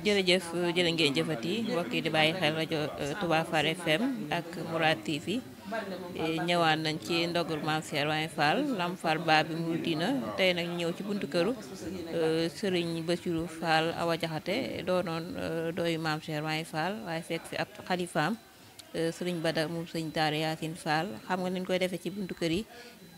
jërëjëf jërë ngeen jëfati mbokk yi di bàyyi xel rajo Touba Fall FM ak Mourad TV ñëwaat nañ ci ndogul Mame Cheikh Ibrahima Fall Lamp Fall Babi Mouridina tey nag ñu ñëw ci buntu këru Serigne Bassirou Fall Awa Diakhaté doonoon dooyu Mame Cheikh Ibrahima Fall waaye fekk fi ab xalifaam Serigne Bada moom Serigne Daara Yacine Fall xam nga niñ koy defee ci buntu kër yi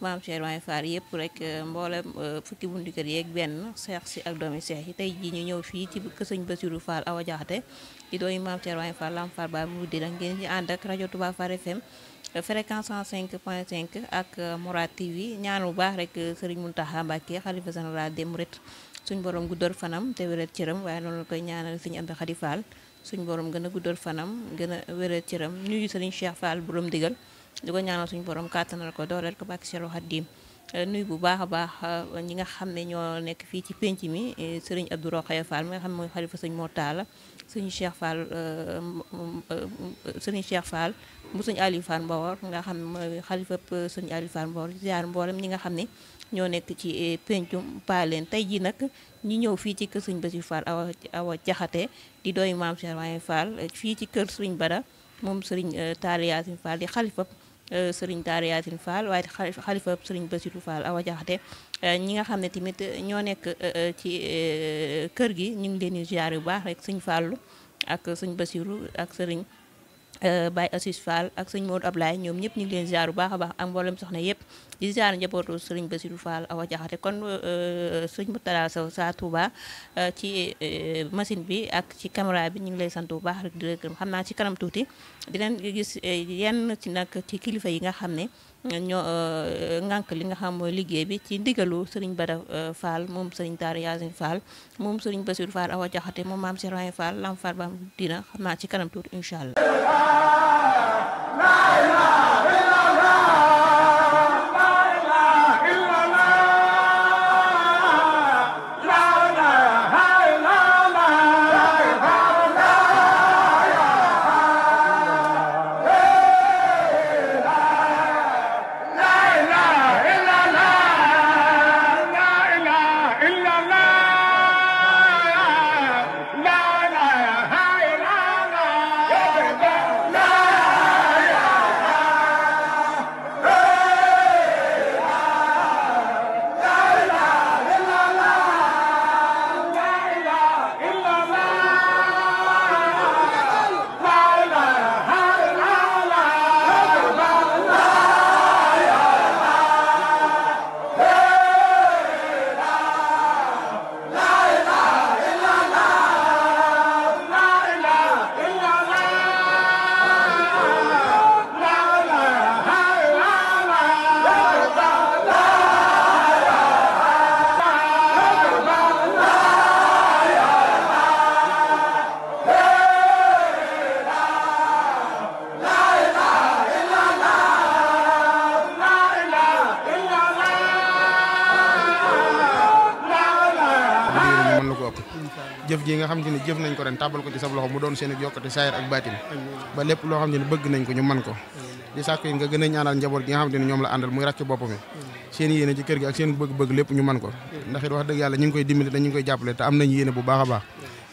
Mame Cheikh Ibrahima Fall yëpp rek mboolem fukki buntu kër yeeg benn seex si ak doomi seex yi tey jii ñu ñëw fii ci kër Serigne Bassirou Fall Awa Diakhaté di dooyu Mame Cheikh Ibrahima Fall Lamp Fall Babi Mouridina ngeen ci ànd ak rajo Touba Fall FM fréquence 105.5 ak Mourad TV ñaan bu baax rek Serigne Mountakha Mbacké xalifa général des Mourides suñ borom guddal fanam te wéral cëram waaye noonu la koy ñaanal Serigne Amdi Khady Fall suñ borom gën a guddal fanam gën a wéral cëram nuyu Serigne Cheikh Fall borom digal di ko ñaanal suñu borom kàttanal ko dooleel ko bàkk Cheikh Khadim nuyu bu baax a baax ñi nga xam ne ñoo nekk fii ci penc mi Serigne Abdou Rokhaya Fall mi nga xam ne mooy xalifa Serigne Mortala Serigne Cheikh Fall Serigne Cheikh Fall mu Serigne Aliou Fall Mbawor nga xam ne mooy xalifa Serigne Aliou Fall Mbawor ziar mboolem ñi nga xam ne ñoo nekk ci pencum Paaleen tey jii nag ñi ñëw fii ci kër Serigne Bassirou Fall Awa Diakhaté di dooyu Mame Cheikh Ibrahima Fall fii ci kër Serigne Bada moom Serigne Talla Yacine Fall di xalifa Serigne Talla Yacine Fall waaye xalifa Serigne Bassirou Fall Awa Diakhaté ñi nga xam ne tamit ñoo nekk ci kër gi ñu ngi leen di ziar yu baax rek Serigne Fallou ak Serigne Bassirou ak Serigne Baye Assis Fall ak Serigne Modou Ablaye ñoom ñëpp ñu ngi leen ziar bu baax a baax ak mboolem soxna yëpp di ziar njabootu Serigne Bassirou Fall Awa Diakhaté kon Serigne Moutala Sow sa Touba ci machine bi ak ci caméra bi ñu ngi lay sant bu baax rek di la gërëm xam naa ci kanam tuuti di leen gis yenn ci nag ci kilifa yi nga xam ne ñoo ngànk li nga xam mooy liggéey bi ci ndigalu Serigne Bada Fall moom Serigne Daara Yacine Fall moom Serigne Bassirou Fall Awa Diakhaté moom Mame Cheikh Ibrahima Fall Lamp Fall Babi Mouridina xam naa ci kanam tuuti incha allah. jëf ji nga xam ne jëf nañ ko ren tàbbal ko ci sa loxo mu doon seen yokkate saayir ak baatin ba lépp loo xam ne bëgg nañ ko ñu man ko di sàkk yi nga gën a ñaanal njaboot gi nga xam ne ñoom la àndal muy rakk boppam mi seen yéene ci kër gi ak seen bëgg-bëgg lépp ñu man ko ndax it wax dëgg yàlla ñu ngi koy dimbali te ñu ngi koy jàppale te am nañ yéene bu baax a baax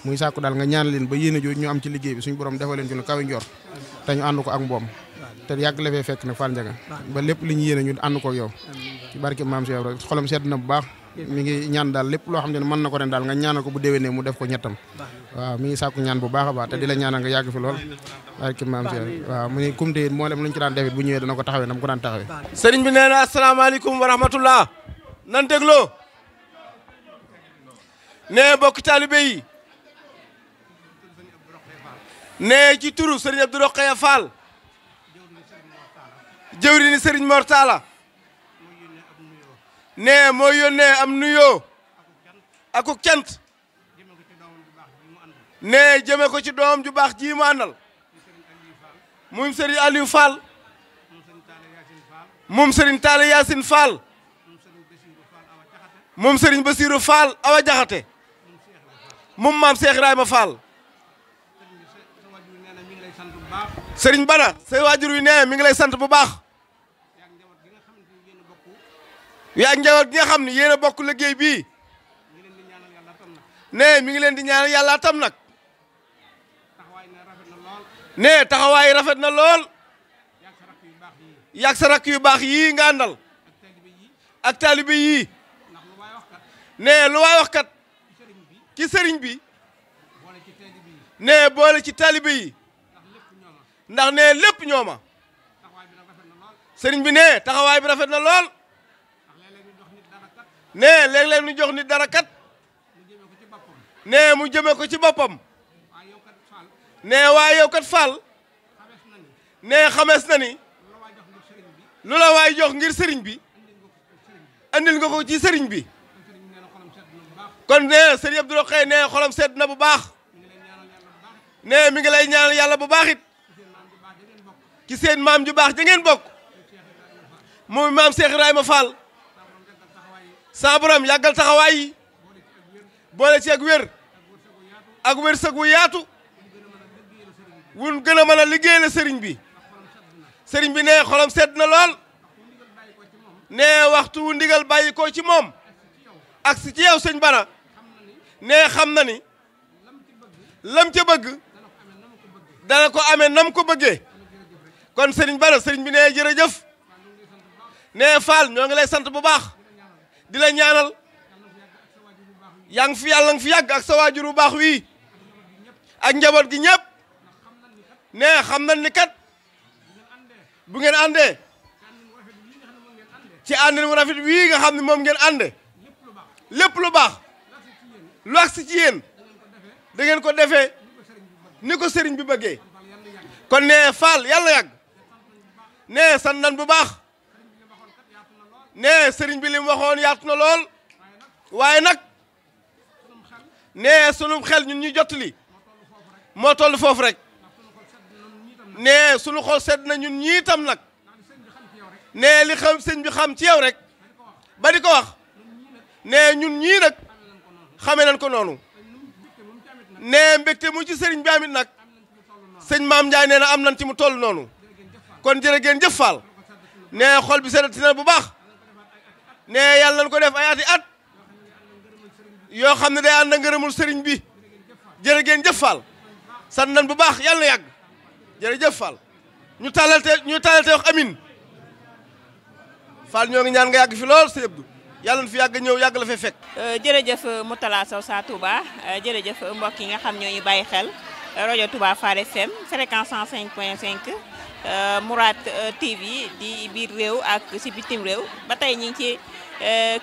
muy sàkku daal nga ñaan leen ba yéene jooju ñu am ci liggéey bi suñu borom defal leen ci lu kawe njor te ñu ànd ko ak mboom te yàgg la fee fekk nag Fall Ndiaga ba lépp li ñu yéene ñu ànd ko ak yow ci barke Mame Cheikh rek xolam sedd na bu baax mi ngi ñaan daal lépp loo xam ne mën na ko ren daal nga ñaanal ko bu déwénee mu def ko ñettam waaw mi ngi sàkku ñaan bu baax a baax te di la ñaanal nga yàgg fi lool barke Mame Cheikh waaw mu ne kumte moo lem lu ñu ci daan defit bu ñëwee dana ko taxawee nam ko daan taxawee sëriñ bi nee na asalaamaaleykum wa rahmatullah nan dégloo ne bokk taalibe yi ne ci turu sëriñ Abdou Rokhaya Fall jëwriñu sëriñ Mortala ne moo yónnee am nuyoo akuk cant ne jëme ko ci doom ju baax ji mu àndal moom sëriñ Aliou Fall moom sëriñ Talla Yacine Fall moom sëriñ Bassirou Fall Awa Diakhaté moom maam Cheikh Ibrahima Fall sëriñ Bada say waajur wi nee mi ngi lay sant bu baax yaa njaboot gi nga xam ne yéen a bokk liggéey bii ne mi ngi leen di ñaanal yàlla tam nag ne taxawaay rafet na lool yàgg sa rakk yu baax yii nga àndal ak taalibe yii ne lu waay wax kat ci sëriñ bi ne boole ci taalibe yi ndax ne lépp ñooma sëriñ bi ne taxawaay bi rafet na lool ne léeg-léeg ñu jox nit dara kat ne mu jëme ko ci boppam ne waaye yow kat Fall ne xamees na ni lu la waay jox ngir sëriñ bi andil nga ko ci sëriñ bi kon ne sëriñ Abdou Rokhaya ne xolam sedd na bu baax ne mi ngi lay ñaanal yàlla bu baax it ci seen maam ju baax ja ngeen bokk muy maam Cheikh Ibrahima Fall sa borom yàggal taxawaay yi boole ci ak wërsëg wu yaatu wun gën a mën a liggéeyal sëriñ bi ne xolam sedd na lool ne waxtu wu ndigal bàyyi ko ci moom ak si ci yow sëñ Bara ne xam na ni lam ca bëgg dana ko amee nam ko bëggee kon sëriñ Bara sëriñ bi ne jërëjëf ne Fall ñoo ngi lay sant bu baax di la ñaanal yaa ngi fi yàlla nga fi yàgg ak sa waajur bu baax wii ak njaboot gi ñëpp ne xam nañ ni kat bu ngeen àndee ci àndin mu rafet wii nga xam ne moom ngeen ànde lépp lu baax lu agsi ci yéen da ngeen ko defee ni ko sëriñ bi bëggee kon ne Fall yàlla yàgg ne sant nañ bu baax ne sëriñ bi li mu waxoon yaatu na lool waaye nag ne sunu xel ñun ñu jottali moo toll foofu rek ne sunu xol sedd na ñun ñii tam nag ne li xam sëñ bi xam ci yow rek ba di ko wax ne ñun ñii nag xamee nañ ko noonu ne mbégte mu ci sëriñ bi amit nag sëñ Maam Ndiaye nee na am nañ ci mu toll noonu kon jërë ngeen jëf Fall ne xol bi seddati na bu baax ne yàlla nañ ko def ay ati at yoo xam ne day ànd ngërëmul sëriñ bi jërë ngeen jëf Fall sant nañ bu baax yàlla na yàgg jërëjëf Fall ñu tàllalte wax amin Fall ñoo ngi ñaan nga yàgg fi lool sëñ Abdou yàlla na fi yàgg ñëw yàgg la fay fekk. jërëjëf Moutalla Sow sa Touba jërëjëf mbokk yi nga xam ñoo ñu bàyyi xel rajo Touba Fall FM fréquence 105.5 Mourad TV di biir réew ak si bitim réew ba tey ñu ngi ci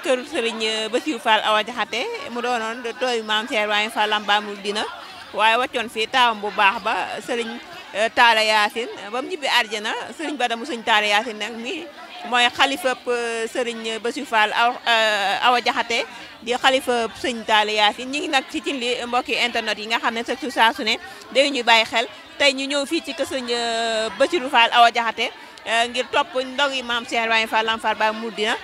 kër Serigne Bassirou Fall Awa Diakhaté mu doonoon tooyu maam Cheikh Ibrahima Fall Lambamoul Dina waaye wàccoon fii taawam bu baax ba Serigne Talla Yacine ba mu ñibbi àjjana Serigne Bada mu Serigne Talla Yacine nag mi mooy xalifab Serigne Bassirou Fall Awa Diakhaté di xalifab Serigne Talla Yacine ñi ngi nag ci cin li mbokki internet yi nga xam ne sa saa su ne day ñuy bàyyi xel tey ñu ñëw fii ci kër Serigne Bassirou Fall Awa Diakhaté ngir topp ndog yi maam Cheikh Ibrahima Fall Lambamoul Dina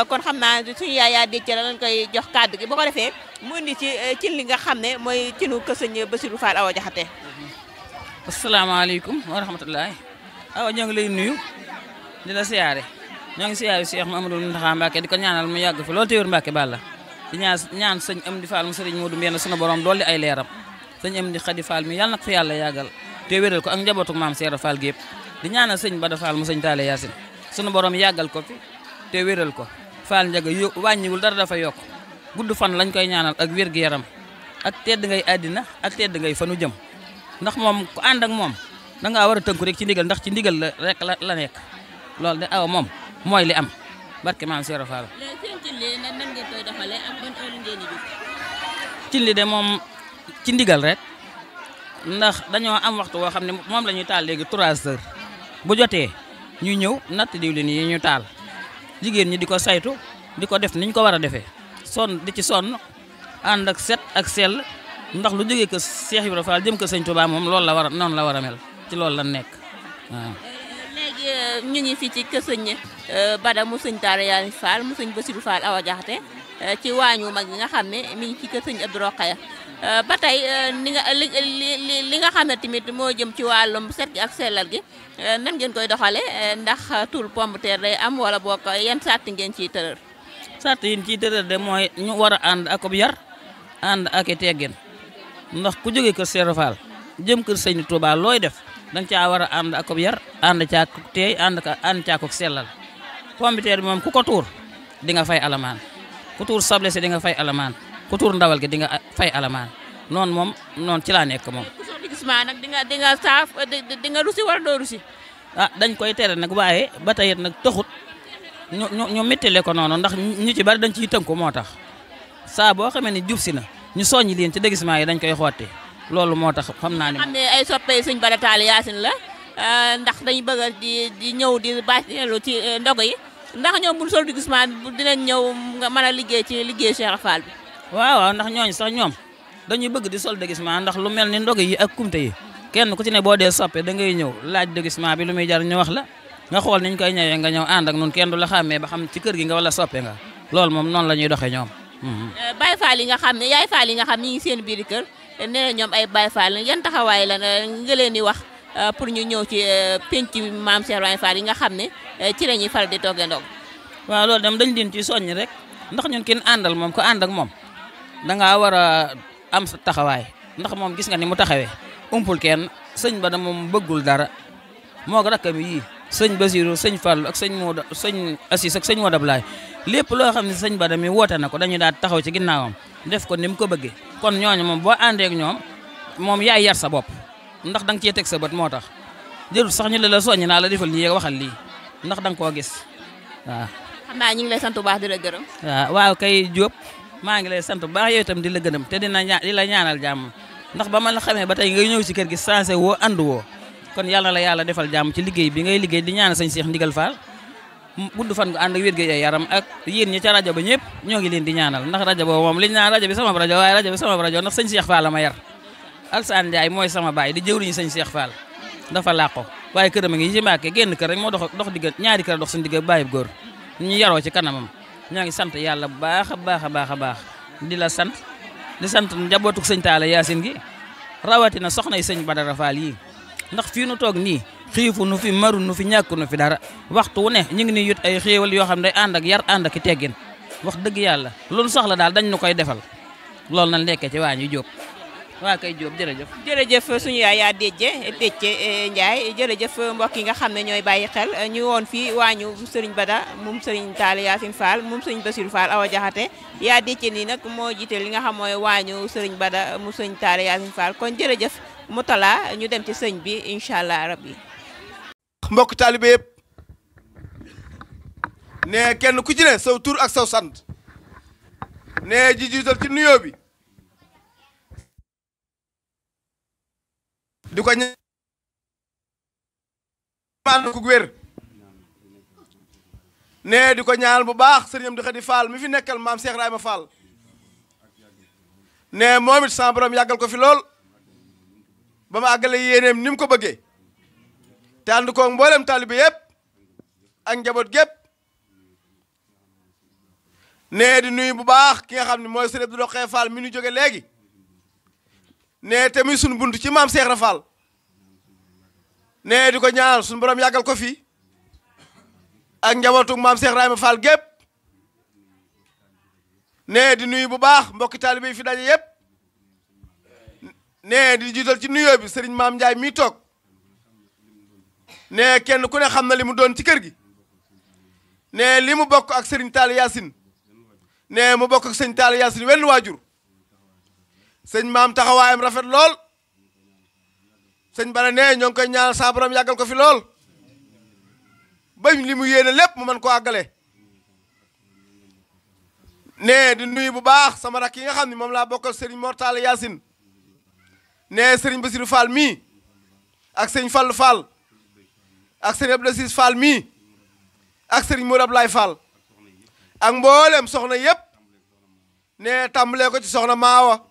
kon xam naa suñu yaay dégg la lañ koy jox kàddu gi bu ko defee mu indi ci li nga xam ne mooy cinu kër Serigne Bassirou Fall Awa Diakhaté. asalaamaaleykum wa rahmatullahi awa ñoo ngi lay nuyu di la siyaare ñoo ngi siyaare Cheikh Mamadou Mountakha Mbacké di ko ñaanal mu yàgg fi loolu te wér Mbacké Balla di ñaan sëñ Amdi Fall mu sëriñ Modou Mbène sunu borom dolli ay leeram sëñ Amdi Khady Fall mi yàlla na ko fi yàlla yàggal te wéral ko ak njabootu maam Cheikh Fall gépp di ñaanal sëñ Bada Fall mu sëñ Talla Yacine sunu borom yàggal ko fi te wéral ko Fall njaga wàññiwul dara dafa yokk gudd fan lañ koy ñaanal ak wér gu yaram ak tedd ngay àddina ak tedd ngay fanu jëm ndax moom ku ànd ak moom da ngaa war a tënku rek ci ndigal ndax ci ndigal la rek la nekk loolu de awa moom mooy li am barke maam Cheikh Fall. léegi seen cin li nan ngeen koy doxalee ak ban heure ngeen di jóg. cin li de moom ci ndigal rek ndax dañoo am waxtu woo xam ne moom la ñuy taal léegi 3 heures bu jotee ñu ñëw natt diwlin yi ñu taal jigéen ñi di ko saytu di ko def ni ñu ko war a defee di ci sonn ànd ak set ak sell. ndax lu jógee ko Cheikh Ibrahima Fall jëm ko sëñ Touba moom loolu la war a noonu la war a mel ci loolu la nekk waaw. léegi ñu ngi fii ci kër sëñ Bada mu sëñ Talla Yacine Fall mu sëñ Bassirou Fall Awa Diakhaté ci waañu mag yi nga xam ne mi ngi ci kër sëñ Abdou Rokhaya ba tey li nga xam ne tamit moo jëm ci wàllum set gi ak sellal gi nan ngeen koy doxale ndax tul pomme de terre day am wala boo ko yan sàtt ngeen ciy tërër. sàtt yi ciy tërër de mooy ñu war a ànd ak yar ànd ak teggin ndax ku jógee kër Cheikh Fall jëm kër sëñ Touba looy def danga caa war a ànd ak yar ànd caak teey ànd caak sellal pombiteer bi moom ku ko tuur di nga fay alamaan ku tuur soble si di nga fay alamaan ku tuur ndawal gi di nga fay alamaan noonu moom noonu ci laa nekk moom. ku soxla gis maa nag di nga saaf di nga rusi war doo rusi. dañ koy tere nag waaye ba tey it nag taxut ñu méttile ko noonu ndax ñu ci bari dañ ciy tënku moo tax saa boo xamee ni jub si na ñu soññi leen ci déguisement yi dañ koy xotti loolu moo tax xam naa ne. xam ne ay soppe sëñ Bada Talla Yacine la ndax dañu bëgg a di ñëw di bàcceelu ci ndogo yi ndax ñoom bu sol déguisement dinañ ñëw nga mën a liggéey ci liggéey Cheikh Fall bi. waaw ndax ñooñu sax ñoom dañuy bëgg di sol déguisement ndax lu mel ni ndogo yi ak kumte yi kenn ku ci ne boo dee soppe da ngay ñëw laaj déguisement bi lu muy jar ñu wax la nga xool niñ koy ñëwee nga ñëw ànd ak nun kenn du la xàmmee ba xam ci kër gi nga wala soppe nga loolu moom noonu la ñuy doxee ñoom. Baye Fall yi nga xam ne yaay Fall yi nga xam ñi ngi seen biir kër nee na ñoom ay Baye Fall yan taxawaay la nga leen di wax pour ñu ñëw ci penc maam Cheikh Ibrahima Fall yi nga xam ne ci la ñuy faral di toggee ndog. waaw loolu dem dañ leen ci soññ rek ndax ñun kin àndal moom ko ànd ak moom dangaa war a am sa taxawaay ndax moom gis nga ni mu taxawee umpul kenn sëñ Bada moom bëggul dara moo rakkam yii sëñ Basiru sëñ Fallu ak sëñ Moodu sëñ Assis ak sëñ Moodu Ablaay lépp loo xam ne sëñ Bada mi woote na ko dañu daal taxaw ci ginnaawam def ko ni mu ko bëggee kon ñooñu moom boo àndee ak ñoom moom yaay yar sa bopp ndax da nga cee teg sa bët moo tax jërul sax ñu la soññ naa la defal lii waxal lii ndax da nga koo gis waaw. xam naa ñu ngi lay sant bu baax di la gërëm. waaw kay Diop maa ngi lay sant bu baax yow itam di la gërëm te di la ñaanal jàmm ndax ba ma la xamee ba tey ngay ñëw ci kër gi sensé woo ànd woo kon yàlla la yàlla defal jàmm ci liggéey bi ngay liggéey di ñaanal sëñ Cheikh Ndigal Fall gudd fan nga ànd ak wér gu yaram ak yéen ñi ca rajo ba ñëpp ñoo ngi leen di ñaanal ndax rajo boobu moom liñ naan rajo bi sama rajo waaye rajo bi sama rajo ndax sëñ Cheikh Fall la ma yar Alsaan Ndiaye mooy sama baay di jëwriñu sëñ Cheikh Fall dafa làqo waaye këram a ngi ci Mbàkke génn kër rek moo dox digg ñaari kër dox suñu digg bàyyi góor ñu yaroo ci kanamam ñoo ngi sant yàlla bu baax a baax a baax a baax di la sant di sant njabootuk sëñ Talla Yacine gi rawatina soxna yi sëñ Badara Fall yi ndax fii nu toog nii xiifu nu fi maru nu fi ñàkku nu fi dara waxtu wu ne ñu ngi ni yut ay xéewal yoo xam ne day ànd ak yar ànd ak i teggin wax dëgg yàlla loolu soxla daal dañ nu koy defal loolu nañ lekkee ci waa ñu Jóob waa kay Jóob jërëjëf. jërëjëf suñu yaay yaa Déthié Ndiaye jërëjëf mbokk yi nga xam ne ñooy bàyyi xel ñu woon fii waañu Serigne Bada moom Serigne Talla Yacine Fall moom Serigne Bassirou Fall Awa Jaxate yaa Déthié nii nag moo jiite li nga xam mooy waañu Serigne Bada mu Serigne Talla Yacine Fall kon jërëjëf mu tala ñu dem ci sëñ bi incha allah rabbi. mbokk taalibe yëpp ne kenn ku ci ne saw tur ak saw sant ne ji jiital ci nuyoo bi di ko ñaan ko wér ne di ko ñaanal bu baax sëriñam di Xadi Fall mi fi nekkal maam Cheikh Ibrahima Fall ne moom it sama borom yàggal ko fi lool ba ma àggale yéeneem ni mu ko bëggee te ànd ko mboolem taalibe yëpp ak njaboot gépp ne di nuyu bu baax ki nga xam ne mooy sëriñ Abdou Rokhaya Fall mi nu jóge léegi ne te muy sunu buntu ci maam Cheikh Ibra Fall ne di ko ñaanal sunu borom yàggal ko fi ak njabootu maam Cheikh Ibrahima Fall gépp ne di nuyu bu baax mbokki taalibe yi fi daje yëpp ne di jiital ci nuyoo bi sëriñ maam Ndiaye mii toog ne kenn ku ne xam na li mu doon ci kër gi ne li mu bokk ak sëriñ Talla Yacine ne mu bokk ak sëñ Talla Yacine wenn waajur sëñ maam taxawaayam rafet lool sëñ Bada ne ñoo ngi koy ñaanal saa borom yàggal ko fi lool bañ li mu yéene lépp mu mën koo àggale ne di nuyu bu baax sama rakk yi nga xam ne moom laa bokkal sëriñ Mor Talla Yacine ne sëriñ Bassirou Fall mii ak sëñ Fallu Fall ak sëriñ Abdou Aziz Fall mii ak sëriñ Modou Ablaye Fall ak mboolem soxna yëpp ne tàmbalee ko ci soxna Maawa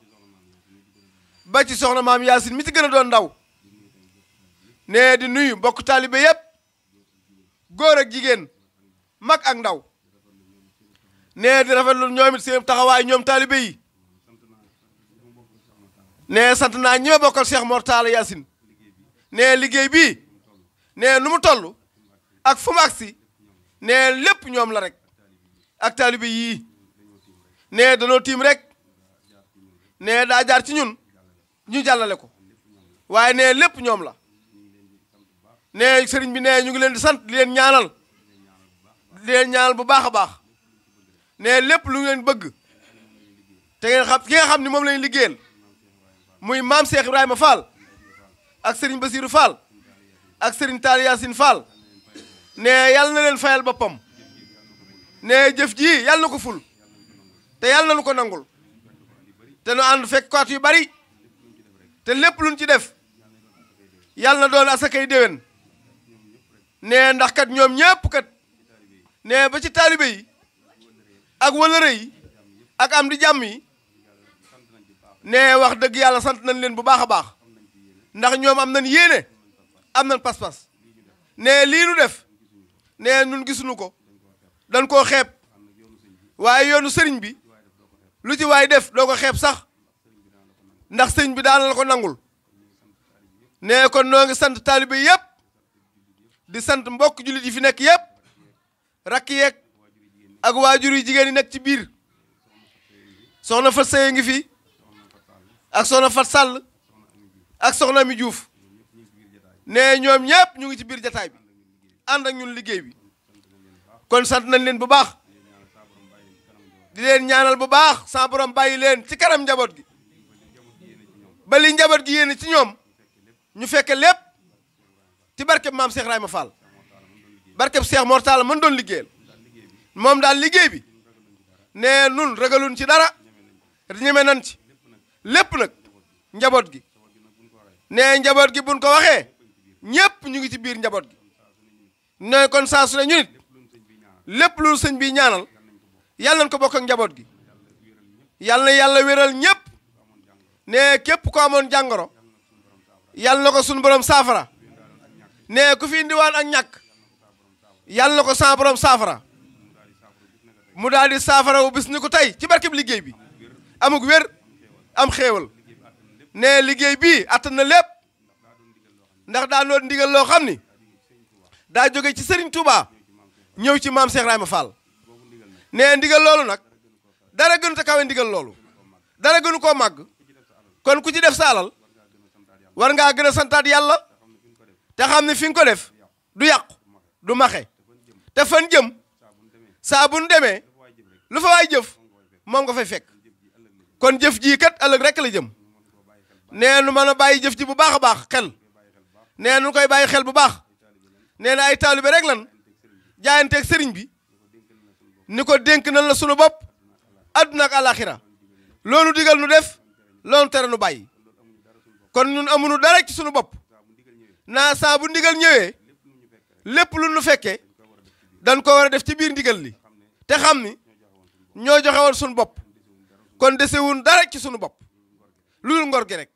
ba ci soxna maam Yacine mi ci gën a doon ndaw ne di nuyu mbokk taalibe yëpp góor ak jigéen mag ak ndaw ne di rafetlu ñoom it seen taxawaay ñoom taalibe yi ne sant naa ñi ma bokkal Cheikh Mor Talla Yacine ne liggéey bii ne nu mu toll ak fu mu agsi ne lépp ñoom la rek ak taalibe yii ne danoo tiim rek ne daa jaar ci ñun ñu jàllale ko waaye ne lépp ñoom la ne sëriñ bi ne ñu ngi leen di sant di leen ñaanal bu baax a baax ne lépp lu ngeen bëgg te ngeen xam ki nga xam ni moom lañu liggéeyal muy maam Cheikh Ibrahima Fall ak sëriñ Basirou Fall ak sëriñ Tall Yacine Fall ne yàlla na leen fayal boppam ne jëf ji yàlla na ko ful te yàlla na nu ko nangul te nu ànd fekk kaat yu bari te lépp luñ ci def yàlla na doon asakay déwén ne ndax kat ñoom ñépp kat ne ba ci taalibe yi ak wëlëre yi ak am di jàmm yi ne wax dëgg yàlla sant nañ leen bu baax a baax ndax ñoom am nañ yéene am nañ pas-pas ne lii nu def ne nun gisuñu ko dañ koo xeeb waaye yoonu sëriñ bi lu ci waay def doo ko xeeb sax ndax sëriñ bi daana la ko nangul ne kon noo ngi sant taalibe yépp di sant mbokk jullit yi fi nekk yépp rakk yeeg ak waajur yu jigéen yi nekk ci biir soxna Fat Seye ngi fi ak soxna Fat Sall ak soxna mi Diouf ne ñoom ñépp ñu ngi ci biir jataay bi ànd ak ñun liggéey bi kon sant nañ leen bu baax di leen ñaanal bu baax sa borom bàyyi leen ci kanam njaboot gi ba li njaboot gi yéene ci ñoom ñu fekke lépp ci barkeb maam Cheikh Ibrahima Fall barkeb Cheikh Mor Talla mën doon liggéeyal moom daal liggéey bi ne nun ragalun ci dara ñeme nan ci lépp nag njaboot gi ne njaboot gi buñ ko waxee ñépp ñu ngi ci biir njaboot gi ne kon saa su ne ñu nit lépp lu sëñ bi ñaanal yàlla nañ ko bokk ak njaboot gi yàlla na yàlla wéral ñépp ne képp ko amoon jàngoro yàlla na ko suñu borom saafara ne ku fi indiwaan ak ñàkk yàlla na ko sa borom saafara mu daal di saafara wu bis ni ko tey ci barkeb liggéey bi amug wér am xéewal ne liggéey bii attan na lépp ndax daa doon ndigal loo xam ni daa jóge ci Serigne Touba ñëw ci maam Cheikh Ibrahima Fall ne ndigal loolu nag dara gënu te kawe ndigal loolu dara gënu koo màgg kon ku ci def sa alal war ngaa gën a santaat yàlla te xam ne fi nga ko def du yàqu du maxe te fan jëm saa bu nu demee lu fa waay jëf moom nga fay fekk kon jëf jii kat ëllëg rek la jëm nee nu mën a bàyyi jëf ji bu baax a baax xel nee nu koy bàyyi xel bu baax nee na ay taalibe rek lan jaayanteeg sëriñ bi ni ko dénk nañ la sunu bopp adduna ak alaxira loolu digal nu def loolu tere nu bàyyi kon ñun amuñu dara ci sunu bopp naa saa bu ndigal ñëwee lépp lu nu fekkee dañ ko war a def ci biir ndigal li te xam ni ñoo joxe woon sunu bopp kon desewun dara ci sunu bopp lu dul ngor gi rek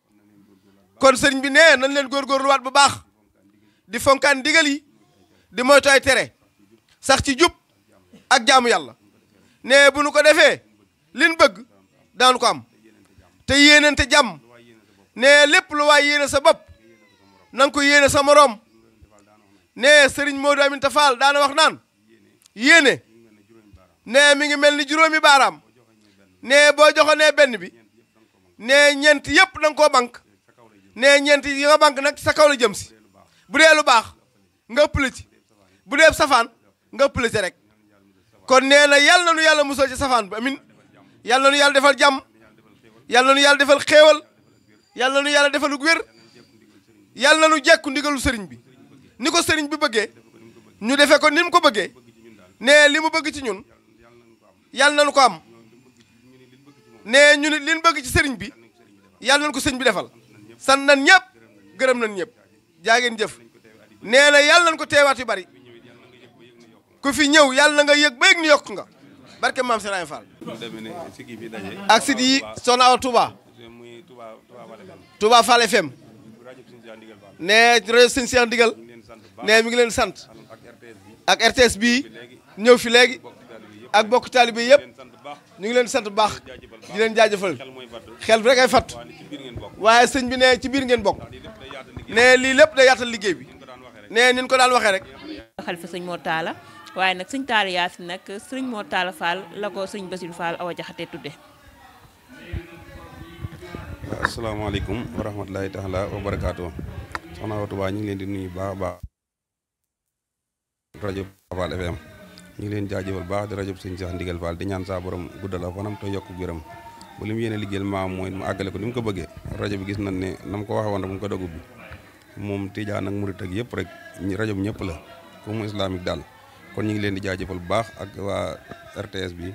kon sëriñ bi nee nañ leen góorgóorluwaat bu baax di fonkaan ndigal yi di moytu ay tere sax ci jub ak jaamu yàlla nee bu nu ko defee liñ bëgg daanu ko am te yéenante jàmm nee lépp lu waay yéene sa bopp na nga ko yéene sa moroom nee sëriñ Modou Aminta Fall daana wax naan yéene nee mi ngi mel ni juróomi baaraam nee boo joxonee benn bi nee ñeent yépp da nga koo bank nee ñeent yi nga bank nag sa kaw la jëm si bu dee lu baax nga ëppale ci bu dee safaan nga ëppale ci rek kon nee na yàlla na nu yàlla musal ci safaan bi amin yàlla na nu yàlla defal jàmm yàlla na nu yàlla defal xéewal yàlla na nu yàlla defal wér yàlla na nu jekku ndigalu sëriñ bi ni ko sëriñ bi bëggee ñu defee ko ni mu ko bëggee nee li mu bëgg ci ñun yàlla na nu ko am nee ñu nit liñ bëgg ci sëriñ bi yàlla nañ ko sëriñ bi defal sant nañ ñëpp gërëm nañ ñëpp jaa ngeen jëf nee na yàlla nañ ko teewaat yu bari ku fi ñëw yàlla na nga yëg ba yëg ni yokk nga barke maam Serigne Fall ak sit yi Soxna Awa Touba Fall FM nee rajo Sëñ Cheikh Ndigal nee mi ngi leen sant ak RTS bii ñëw fi léegi ak bokk taalibe yëpp ñu ngi leen sant bu baax di leen jaajëfal xel bi rek ay fatt waaye sëñ bi ne ci biir ngeen bokk ne lii lépp day yaatal liggéey bi ne ni ñu ko daan waxee rek. xalifa sëñ Mor Talla waaye nag sëñ Talla Yacine nag sëñ Mor Talla Fall la ko sëñ Bassirou Fall Awa Jaxate tudde. asalaamaaleykum wa rahmatulahi taala wa barakaatu soxna Awa Touba ñu ngi leen di nuyu baax a baax rajo Fall FM ñu ngi leen jaajëfal baax di rajo sëñ Cheikh Ndigal Fall di ñaan saa borom guddal fanam te yokk gërëm ba li mu yéene liggéeyal maam mooy mu àggale ko ni mu ko bëggee rajo bi gis nañ ne na mu ko waxee woon rek mu ko dogub bi moom tijaan ak murit ak yëpp rek rajo bi ñëpp la comme mu islamique daal kon ñu ngi leen di jaajëfal bu baax ak waa RTS bi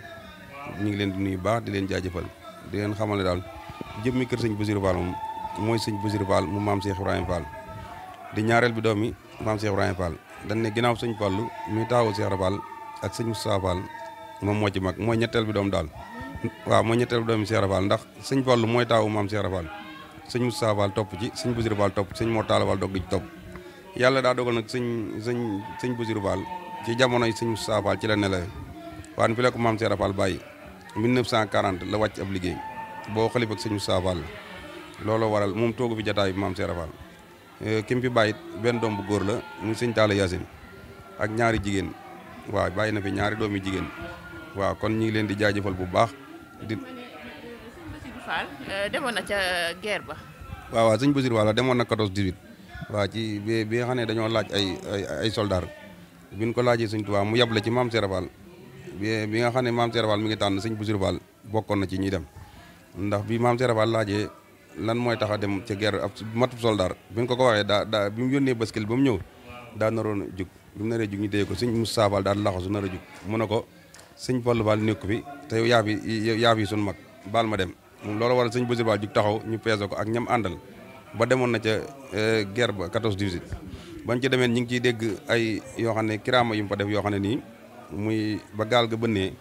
ñu ngi leen di nuyu baax di leen jaajëfal di leen xamal ne daal jëmmi kër sëñ Bassirou Fall moom mooy sëñ Bassirou Fall mu maam Cheikh Ibrahima Fall di ñaareel bi doomi maam Cheikh Ibrahima Fall dañ ne ginnaaw sëñ Fallu muy taawu Cheikh Fall ak sëñ Moussa Fall moom moo ci mag mooy ñetteel bi doom daal waaw mooy ñetteel bi doomi Cheikh Fall ndax sëñ Fallu mooy taawu maam Cheikh Fall sëñ Moussa Fall topp ci sëñ Bassirou Fall topp sëñ Mor Talla Fall dogg ci topp yàlla daa dogal nag sëñ Bassirou Fall ci jamonoy sëñ Moussa Fall ci la nelawee waaye fi la ko maam Cheikh Fall bàyyi 1940 la wàcc ab liggéey boo xalif ak sëñ Moussa Fall looloo waral moom toogu fi jataay bi maam Cheikh Fall ki mu fi bàyyit benn doom bu góor la muy sëñ Talla Yacine ak ñaari jigéen waaw bàyyi na fi ñaari doomi jigéen waaw kon ñu ngi leen di jaajëfal bu baax di Bassirou Fall demoon na ca guerre ba. waaw sëñ Bassirou Fall demoon na 14 18 waaw ci bi nga xam ne dañoo laaj ay soldats bi ñu ko laajee sëñ Tuubaa mu yable ci maam Cheikh Fall bi nga xam ne maam Cheikh Fall mi ngi tànn sëñ Bassirou Fall bokkoon na ci ñuy dem ndax bi maam Cheikh Fall laajee lan mooy tax a dem ca guerre ab matub soldat bi ñu ko waxee daa bi mu yónnee baskil ba mu ñëw daa naroon a jug bi mu naree jug ñu téye ko sëñ Moussa Fall daal laxasu nar a jug mu ne ko sëñ Fallu Fall nekk fi te yow yaa fi suñu mag baal ma dem moom loolu waral sëñ Bassirou Fall jug taxaw ñu peese ko ak ñam àndal ba demoon na ca guerre ba 14 18 bañ ci demee ñu ngi ciy dégg ay yoo xam ne kiraama yu mu fa def yoo xam ne nii muy ba gaal ga bënnee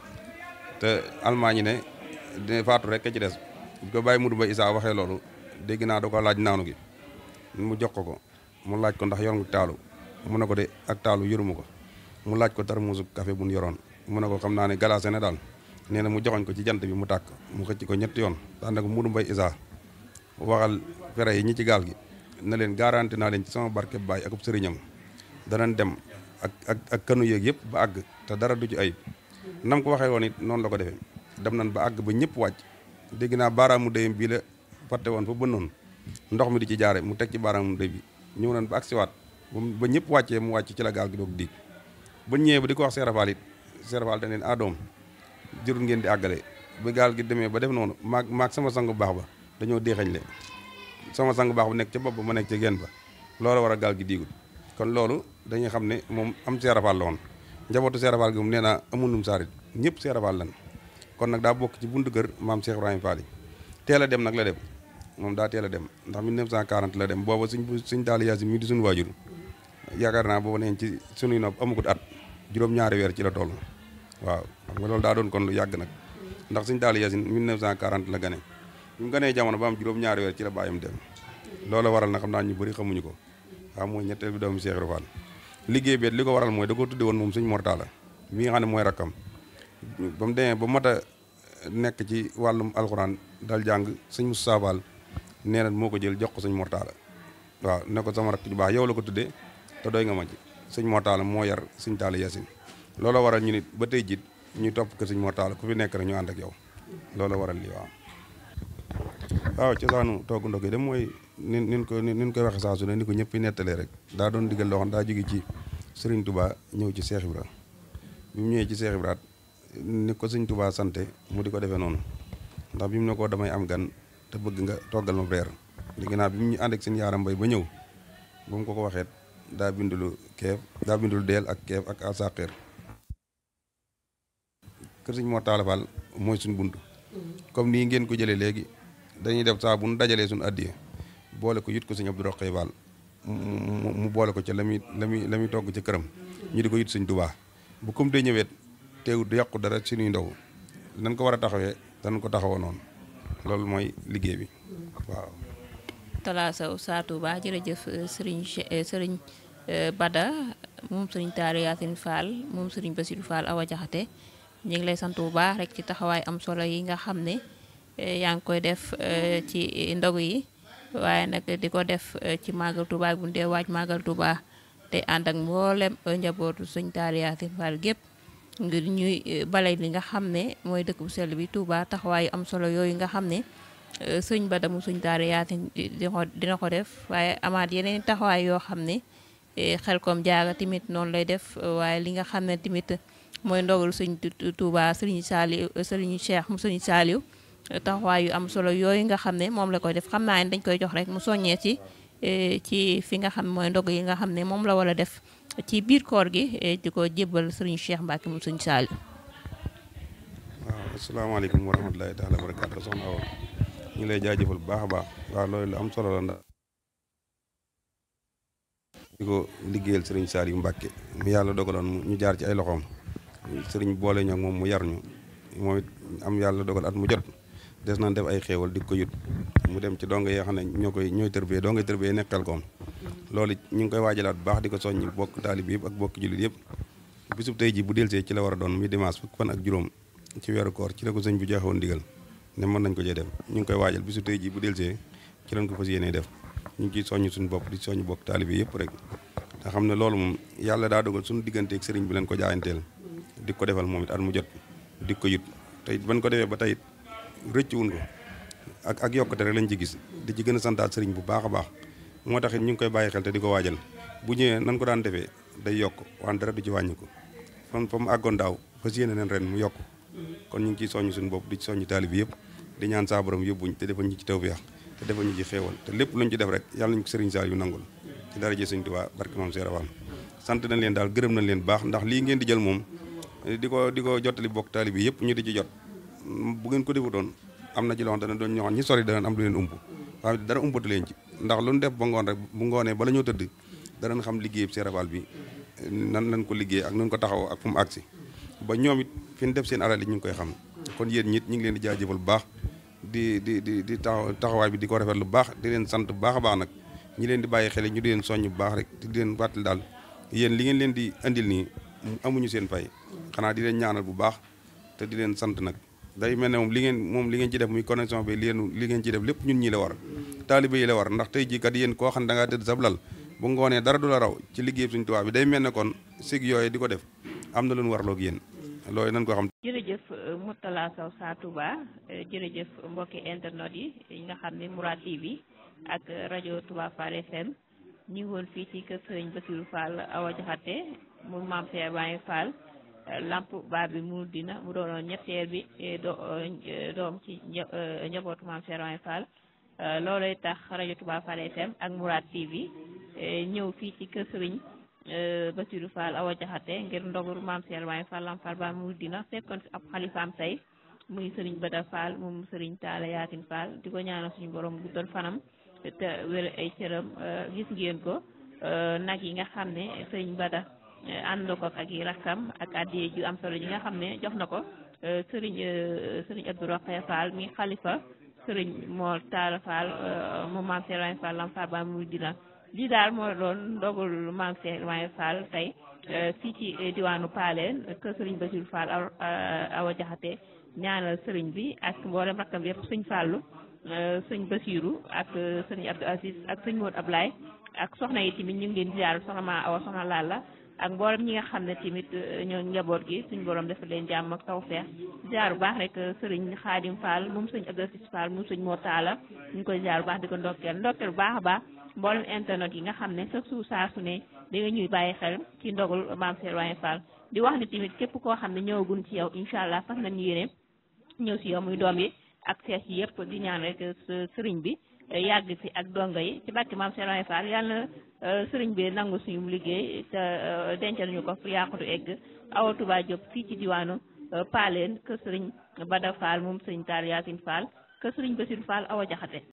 te Allemagne ne dina faatu rek ka ci des bu ko bàyyi Mudu Bay Isaa waxee loolu dégg naa da ko laaj naanu gi mu jox ko mu laaj ko ndax yor nga taalu mu ne ko de ak taalu yoruma ko mu laaj ko tarmuusu café bu ñu yoroon mu ne ko xam naa ne galaase ne daal nee na mu joxoñ ko ci jant bi mu tàkk mu xëcc ko ñetti yoon daanaka Mudu Bay Isaa waxal fere yi ñi ci gaal gi na leen garanti naa leen ci sama barke baay akub sëriñam danañ dem ak kanu yeeg yëpp ba àgg te dara du ci ayib nam ko waxee woon it noonu la ko defee dem nañ ba àgg ba ñëpp wàcc dégg naa baaraamu déyam bii la fàtte woon fa bënnoon ndox mi di ci jaare mu teg ci baaraamu déy bi ñëw nañ ba agsiwaat ba ñëpp wàccee mu wàcc ci la gaal gi doog diig ba ñëwee ba di ko wax Cheikh Fall it Cheikh Fall dañ leen adoom jërul ngeen di àggale ba gaal gi demee ba def noonu maag sama sang bu baax ba dañoo déexañ le sama sang bu baax ba nekk ca bopp ba ma nekk ca genn ba loolu war a gaal gi diigul kon loolu dañuy xam ne moom am Cheikh Fall la woon njabootu Cheikh Fall gi moom nee naa amul num saarit ñëpp Cheikh Fall lan kon nag daa bokk ci buntu kër maam Cheikh Ibrahima Fall yi teel a dem nag la dem moom daa teel a dem ndax 1940 la dem booba suñ Talla Yacine mii di suñu waajur yaakaar naa booba neen ci sunuy nopp amugut at juróom-ñaari weer ci la toll waaw xam nga loolu daa doon kon lu yàgg nag ndax suñ Talla Yacine 1940 la gane bi mu ganee jamono ba am juróom-ñaari weer ci la bàyyam dem loolu waral na xam naa ñu bëri xamuñu ko waaw mooy ñetteel bi doomu Cheikh Ibrahima Fall liggéey bi li ko waral mooy da ko tudde woon moom suñ Mor Talla mi nga xam ne mooy rakkam ba mu demee ba mat a nekk ci wàllum alxuraan dal jàng sëñ Moussa Fall nee na moo ko jël jox ko sëñ Mor Talla waaw ne ko sama rakk ju baax yow la ko tuddee te doy nga ma ci sëñ Mor Talla moo yar sëñ Talla Yacine loolu waral ñu nit ba tey jit ñuy topp ko sëñ Mor Talla ku fi nekk rek ñu ànd ak yow loolu waral lii waaw cosaanu togg ndog yi de mooy nin koy waxe saa su ne ni ko ñëpp nettalee rek daa doon digal loo xam daa jóge ci Serigne Touba ñëw ci Cheikh Ibra bi mu ñëwee ci Cheikh Ibra ni ko sëñ Touba sante mu di ko defee noonu ndax bi mu ne ko damay am gan te bëgg nga toggal ma reer léegi naa bi mu ñu ànd ak seen yaaram mbay ba ñëw ba mu ko waxeet daa bindulu deel ak keef ak asaqeer kër sëñ Mor Talla Fall mooy suñ bunt comme nii ngeen ko jëlee léegi dañuy def saa bu nu dajalee suñu addiye boole ko yut ko sëñ Abdou Rokhaya Fall mu boole ko ca la muy togg ca këram ñu di ko yut sëñ Touba bu comme te ñëweet teewut du yàqu dara suñuy ndaw nañ ko war a taxawee danañ ko taxawoo noonu loolu mooy liggéey bi waaw. Talla Sow Sa Touba jërëjëf sëriñ Bada moom sëriñ Talla Yacine Fall moom sëriñ Bassirou Fall Awa Jaxate ñu ngi lay sant bu baax rek ci taxawaay am solo yi nga xam ne yaa ngi koy def ci ndogu yi waaye nag di ko def ci màggal Touba bu ñu dee waaj màggal Touba te ànd ak mboolem njabootu sëñ Talla Yacine Fall gépp ngir ñuy balay li nga xam ne mooy dëkk bu sell bi Touba taxawaayu am solo yooyu nga xam ne sëñ Bada mu sëñ Talla Yacine dina ko def waaye amaat yeneen taxawaay yoo xam ne Xelkom Jaaga tamit noonu lay def waaye li nga xam ne tamit mooy ndogalu sëñ Touba sëriñ Saliou sëriñ Cheikh mu sëriñ Saliou taxawaay yu am solo yooyu nga xam ne moom la koy def xam naa ne dañ koy jox rek mu soññee ci fi nga xam mooy ndog yi nga xam ne moom la war a def ci biir koor gi di ko jébbal sëriñ Cheikh Mbacke mu sëriñ Saliou. waaw asalaamaaleykum wa rahmatulahi taala wa barakaatu soxna Awa ñu ngi lay jaajëfal bu baax a baax waaw loolu lu am solo la ndax di ko liggéeyal sëriñ Saliou Mbacke mu yàlla dogaloon ñu jaar ci ay loxoom sëriñ boole ñoo moom mu yar ñu moom it am yàlla dogal at mu jot des nañ def ay xéewal di ko yut mu dem ci donga yoo xam ne ñooy tërbiyee donga tërbiyee nekk Xelkom loolu ñu ngi koy waajalaat bu baax di ko soññi bokk taalib yëpp ak bokk jullit yëpp bisub tey ji bu delsee ci la war a doon muy dimanche fukk fan ak juróom ci weeru koor ci la ko sëñ bu joxe woon ndigal ne mën nañ ko cee def ñu ngi koy waajal bisub tey ji bu delsee ci lañ ko fas yéenee def ñu ngi ciy soññ suñu bopp di soññ bokk taalib yëpp rek te xam ne loolu moom yàlla daa dogal suñu digganteeg sëriñ bi leen ko jaayanteel di ko defal moom it at mu jot di ko yut te it bañ ko defee ba tey it rëccuwun ko ak yokkute rek lañ ci gis di ci gën a santaat sëriñ bu baax a baax moo tax it ñu ngi koy bàyyi xel te di ko waajal bu ñëwee nan ko daan defee day yokk wante dara du ci wàññi ko fa mu àggoon daaw fas yéene neen ren mu yokk kon ñu ngi ciy soññ suñu bopp di ci soññ taalib yëpp di ñaan saa borom yóbbuñ te defal ñu ci tawfeex te defal ñu ci xéewal te lépp luñ ci def rek yàlla nañ ko sëriñ Saliou nangul ci daraje sëñ Tuubaa barke Maam Seera Faal sant nañ leen daal gërëm nañ leen baax ndax lii ngeen di jël moom di ko jottali bokk taalib yi yëpp ñu di ci jot bu ngeen ko defutoon am na ci loo xam ne doon ñoo xam ñi sori danañ am lu leen ump waaw dara umpatu leen ci ndax lu ñu def ba ngoon rek bu ngoonee bala ñoo tëdd danañ xam liggéey Seera Faal bi nan lañ ko liggéey ak nun ko taxaw ak fu mu agsi ba ñoom it fi ñu def seen alal yi ñu ngi koy xam kon yéen ñit ñu ngi leen di jaajëfal bu baax di taxawaay bi di ko rafet lu baax di leen sant bu baax a baax nag ñi leen di bàyyi xel ñu di leen soññ bu baax rek di leen fàttali daal yéen li ngeen leen di andil nii amuñu seen fay xanaa di leen ñaanal bu baax te di leen sant nag day mel ne moom li ngeen ci def muy connexion bi li ngeen ci def lépp ñun ñi la war taalibe yi la war ndax tey jii kat yéen koo xam ne da ngaa tëdd sab lal bu ngoonee dara du la raw ci liggéey Sëñ Tuubaa bi day mel ne kon sig yooyu di ko def am na lu ñu warloog yéen loolu nañ ko xam. jërëjëf Mourtala Sow Sa Touba jërëjëf mbokki internet yi nga xam ne Mourad TV ak rajo Touba Fall FM ñu ngi woon fii ci kër Sëriñ Bassirou Fall Awa Jaxate mu Maam Seera Baye Fall lamp Babi Mouridina mu doonoon ñetteel bi doom ci njabootu Maam Seera Baye Fall loolay tax rajo Touba Fall FM ak Mourad TV ñëw fii ci kër Sëriñ Bassirou Fall Awa Jaxate ngir ndogur Maam Seera Baye Fall lamp Babi Mouridina fekkoon fi ab xalifaam tey muy Sëriñ Bada Fall moom Sëriñ Taala Yaasin Fall di ko ñaanal suñu borom guddal fanam te wér ay cëram gis ngeen ko nag yi nga xam ne Sëriñ Bada ànd ko ak i rakkam ak addiye ju am solo yi nga xam ne jox na ko sëriñ Abdou Rokhaya Fall mi xalifa sëriñ Mor Talla Fall moom Maam Seera Baye Fall lam Fall Babi Mouridina lii daal moo doon ndogul Maam Seera Baye Fall tey fii ci diwaanu Paaleen kër sëriñ Bassirou Fall Awa Jaxate ñaanal sëriñ bi ak mboolem rakkam yëpp sëñ Fallu sëñ Bassirou ak sëñ Abdou Aziz ak sëñ Modou Ablaye ak soxna yi tamit ñu ngi leen di ziar soxna Ma Awa soxna Lalla ak mboolem ñi nga xam ne tamit ñoo njaboot gi suñu borom dafa leen jàmm ak tawfeex ziar bu baax rek sëriñ Xaadim Fall moom sëñ Abdou Aziz Fall moom sëñ Mor Talla ñu ngi koy ziar bu baax di ko ndokkeel bu baax a baax mboolem internet yi nga xam ne sa suuf saa su ne da nga ñuy bàyyi xel ci ndogul Maam Seera Baye Fall di wax ne tamit képp koo xam ne ñëwagun ci yow incha allah fas nañu yéene ñëw si yow muy doom yi ak sees yi yëpp di ñaan rek sëriñ bi yàgg fi ak donga yi ci barke Maam Seera Baye Fall yàlla na sëriñ bi nangu suñu liggéey te dencal ñu ko fu yàqutu egg Awa Touba Diop fii ci diwaanu Paaleen kër sëriñ Bada Fall moom sëriñ Taal Yaasin Fall kër sëriñ Bassirou Fall Awa Jaxate